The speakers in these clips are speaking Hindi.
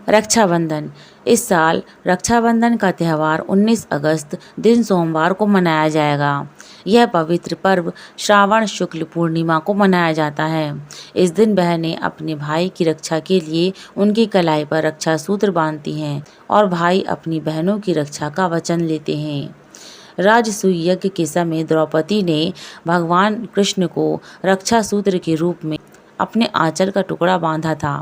रक्षाबंधन। इस साल रक्षाबंधन का त्यौहार 19 अगस्त दिन सोमवार को मनाया जाएगा। यह पवित्र पर्व श्रावण शुक्ल पूर्णिमा को मनाया जाता है। इस दिन बहनें अपने भाई की रक्षा के लिए उनकी कलाई पर रक्षा सूत्र बांधती हैं और भाई अपनी बहनों की रक्षा का वचन लेते हैं। राजसूय यज्ञ के समय द्रौपदी ने भगवान कृष्ण को रक्षा सूत्र के रूप में अपने आंचल का टुकड़ा बांधा था।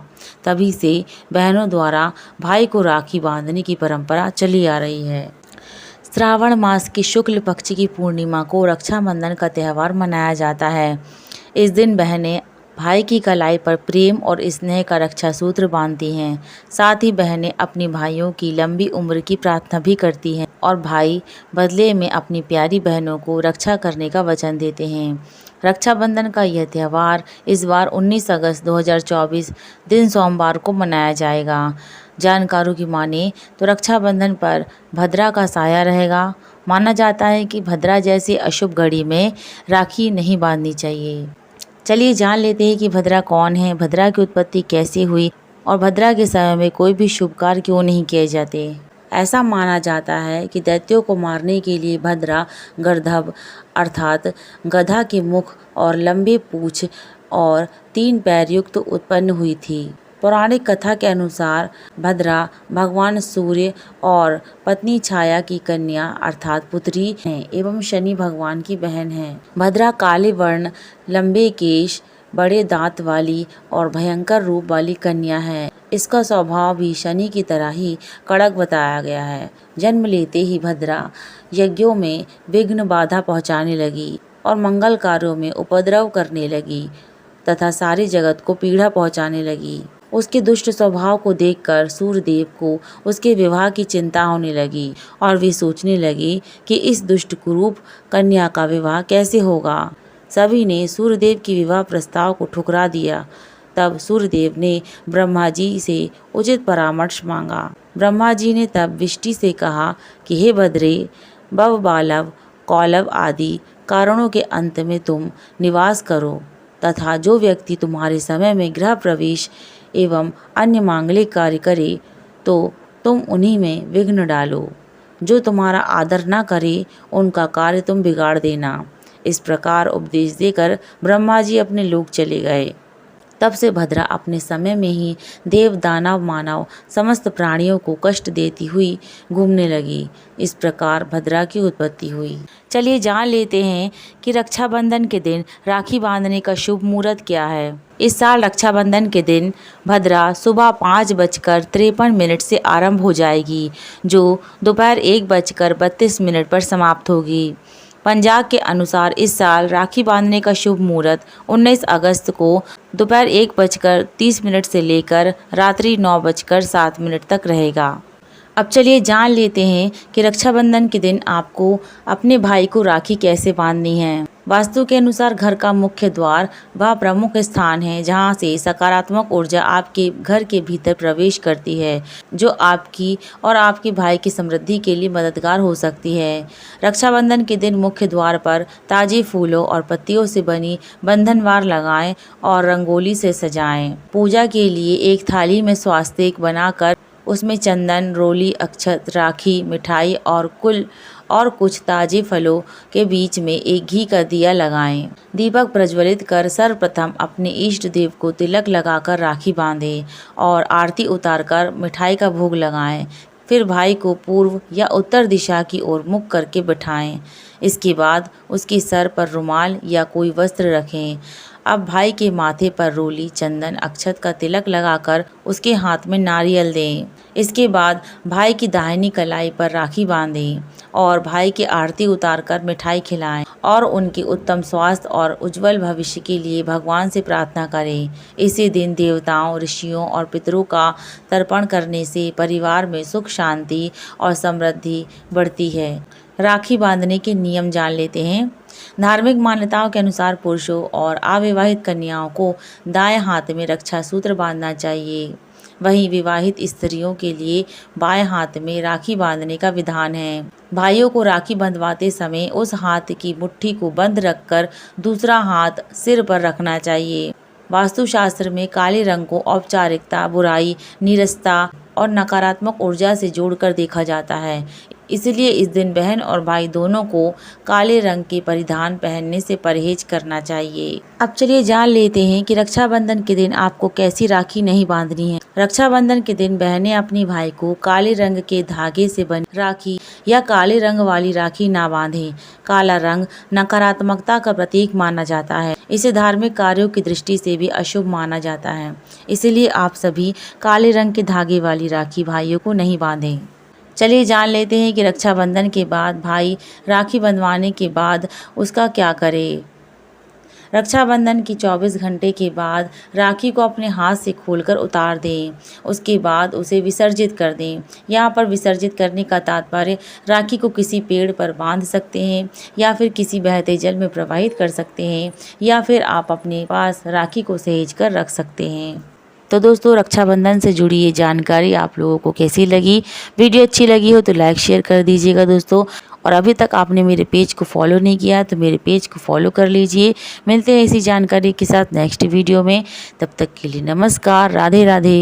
तभी से बहनों द्वारा भाई को राखी बांधने की परंपरा चली आ रही है। श्रावण मास की शुक्ल पक्ष की पूर्णिमा को रक्षाबंधन का त्यौहार मनाया जाता है। इस दिन बहनें भाई की कलाई पर प्रेम और स्नेह का रक्षा सूत्र बांधती हैं। साथ ही बहनें अपने भाइयों की लंबी उम्र की प्रार्थना भी करती हैं और भाई बदले में अपनी प्यारी बहनों को रक्षा करने का वचन देते हैं। रक्षाबंधन का यह त्यौहार इस बार 19 अगस्त 2024 दिन सोमवार को मनाया जाएगा। जानकारों की माने तो रक्षाबंधन पर भद्रा का साया रहेगा। माना जाता है कि भद्रा जैसी अशुभ घड़ी में राखी नहीं बांधनी चाहिए। चलिए जान लेते हैं कि भद्रा कौन है, भद्रा की उत्पत्ति कैसे हुई और भद्रा के समय में कोई भी शुभ कार्य क्यों नहीं किए जाते। ऐसा माना जाता है कि दैत्यों को मारने के लिए भद्रा गर्दभ अर्थात गधा के मुख और लंबे पूंछ और 3 पैर युक्त उत्पन्न हुई थी। पौराणिक कथा के अनुसार भद्रा भगवान सूर्य और पत्नी छाया की कन्या अर्थात पुत्री है एवं शनि भगवान की बहन है। भद्रा काले वर्ण, लंबे केश, बड़े दांत वाली और भयंकर रूप वाली कन्या है। इसका स्वभाव भी शनि की तरह ही कड़क बताया गया है। जन्म लेते ही भद्रा यज्ञों में विघ्न बाधा पहुंचाने लगी और मंगल कार्यों में उपद्रव करने लगी तथा सारी जगत को पीड़ा पहुंचाने लगी। उसके दुष्ट स्वभाव को देखकर सूर्यदेव को उसके विवाह की चिंता होने लगी और वे सोचने लगी कि इस दुष्ट कुरूप कन्या का विवाह कैसे होगा। सभी ने सूर्यदेव की विवाह प्रस्ताव को ठुकरा दिया। तब सूर्यदेव ने ब्रह्मा जी से उचित परामर्श मांगा। ब्रह्मा जी ने तब विष्टि से कहा कि हे भद्रे, बव बालव, कौलव आदि कारणों के अंत में तुम निवास करो तथा जो व्यक्ति तुम्हारे समय में गृह प्रवेश एवं अन्य मांगलिक कार्य करे तो तुम उन्हीं में विघ्न डालो। जो तुम्हारा आदर न करे उनका कार्य तुम बिगाड़ देना। इस प्रकार उपदेश देकर ब्रह्मा जी अपने लोक चले गए। तब से भद्रा अपने समय में ही देव, दानव, मानव समस्त प्राणियों को कष्ट देती हुई घूमने लगी। इस प्रकार भद्रा की उत्पत्ति हुई। चलिए जान लेते हैं कि रक्षाबंधन के दिन राखी बांधने का शुभ मुहूर्त क्या है। इस साल रक्षाबंधन के दिन भद्रा सुबह 5:53 से आरंभ हो जाएगी, जो दोपहर 1:32 पर समाप्त होगी। पंजाब के अनुसार इस साल राखी बांधने का शुभ मुहूर्त 19 अगस्त को दोपहर 1:30 से लेकर रात्रि 9:07 तक रहेगा। अब चलिए जान लेते हैं कि रक्षाबंधन के दिन आपको अपने भाई को राखी कैसे बांधनी है। वास्तु के अनुसार घर का मुख्य द्वार वह प्रमुख स्थान है जहां से सकारात्मक ऊर्जा आपके घर के भीतर प्रवेश करती है, जो आपकी और आपके भाई की समृद्धि के लिए मददगार हो सकती है। रक्षाबंधन के दिन मुख्य द्वार पर ताजे फूलों और पत्तियों से बनी बंधनवार लगाएं और रंगोली से सजाएं। पूजा के लिए एक थाली में स्वास्तिक बनाकर उसमें चंदन, रोली, अक्षत, राखी, मिठाई और कुछ ताजे फलों के बीच में एक घी का दिया लगाएं। दीपक प्रज्वलित कर सर्वप्रथम अपने इष्ट देव को तिलक लगाकर राखी बांधें और आरती उतारकर मिठाई का भोग लगाएं। फिर भाई को पूर्व या उत्तर दिशा की ओर मुख करके बिठाएं। इसके बाद उसके सर पर रुमाल या कोई वस्त्र रखें। अब भाई के माथे पर रोली, चंदन, अक्षत का तिलक लगाकर उसके हाथ में नारियल दें। इसके बाद भाई की दाहिनी कलाई पर राखी बांधें और भाई की आरती उतारकर मिठाई खिलाएं और उनके उत्तम स्वास्थ्य और उज्जवल भविष्य के लिए भगवान से प्रार्थना करें। इसी दिन देवताओं, ऋषियों और पितरों का तर्पण करने से परिवार में सुख, शांति और समृद्धि बढ़ती है। राखी बांधने के नियम जान लेते हैं। धार्मिक मान्यताओं के अनुसार पुरुषों और अविवाहित कन्याओं को दाएं हाथ में रक्षा सूत्र बांधना चाहिए। वहीं विवाहित स्त्रियों के लिए बाएं हाथ में राखी बांधने का विधान है। भाइयों को राखी बंधवाते समय उस हाथ की मुट्ठी को बंद रखकर दूसरा हाथ सिर पर रखना चाहिए। वास्तुशास्त्र में काले रंग को औपचारिकता, बुराई, नीरसता और नकारात्मक ऊर्जा से जोड़कर देखा जाता है। इसलिए इस दिन बहन और भाई दोनों को काले रंग के परिधान पहनने से परहेज करना चाहिए। अब चलिए जान लेते हैं कि रक्षाबंधन के दिन आपको कैसी राखी नहीं बांधनी है। रक्षाबंधन के दिन बहनें अपनी भाई को काले रंग के धागे से बनी राखी या काले रंग वाली राखी ना बांधें। काला रंग नकारात्मकता का प्रतीक माना जाता है। इसे धार्मिक कार्यों की दृष्टि से भी अशुभ माना जाता है। इसलिए आप सभी काले रंग के धागे वाली राखी भाइयों को नहीं बांधें। चलिए जान लेते हैं कि रक्षाबंधन के बाद भाई राखी बंधवाने के बाद उसका क्या करे। रक्षाबंधन की 24 घंटे के बाद राखी को अपने हाथ से खोलकर उतार दें। उसके बाद उसे विसर्जित कर दें। यहाँ पर विसर्जित करने का तात्पर्य राखी को किसी पेड़ पर बांध सकते हैं या फिर किसी बहते जल में प्रवाहित कर सकते हैं या फिर आप अपने पास राखी को सहेज कर रख सकते हैं। तो दोस्तों, रक्षाबंधन से जुड़ी ये जानकारी आप लोगों को कैसी लगी? वीडियो अच्छी लगी हो तो लाइक शेयर कर दीजिएगा दोस्तों। और अभी तक आपने मेरे पेज को फॉलो नहीं किया तो मेरे पेज को फॉलो कर लीजिए। मिलते हैं इसी जानकारी के साथ नेक्स्ट वीडियो में। तब तक के लिए नमस्कार, राधे राधे।